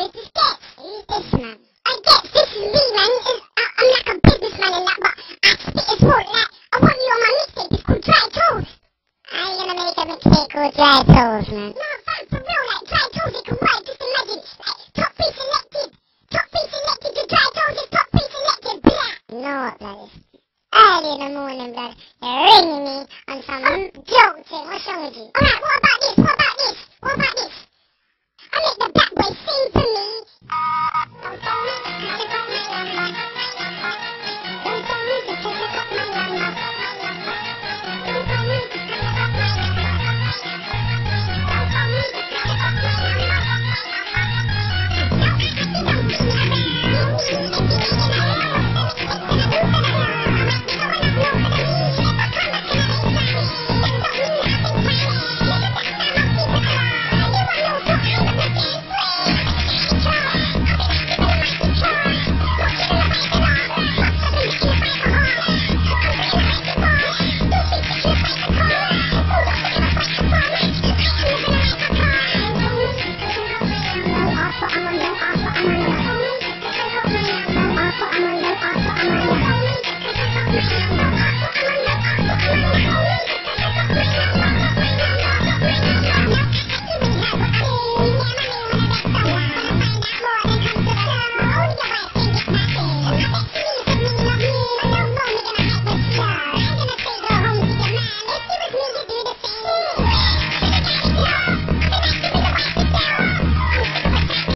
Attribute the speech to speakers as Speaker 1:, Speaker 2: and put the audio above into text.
Speaker 1: is the sketch. Who's this, man? I guess this is me, man. I'm like a businessman and that, but I spit as well. Like, I want you on my mixtape. It's called Dry Toes. How you gonna make a mixtape called Dry Toes, man? No, fam, for real, like, Dry Toes, it can work. Just imagine, like, top 3 selected. Top 3 selected to Dry Toes is top 3 selected. Blah. You know what, blood? Early in the morning, blood. You're ringing me on some joke thing. What's wrong with you? Alright, what about this? What about this? What about this? I make the black boy sing for me. I'm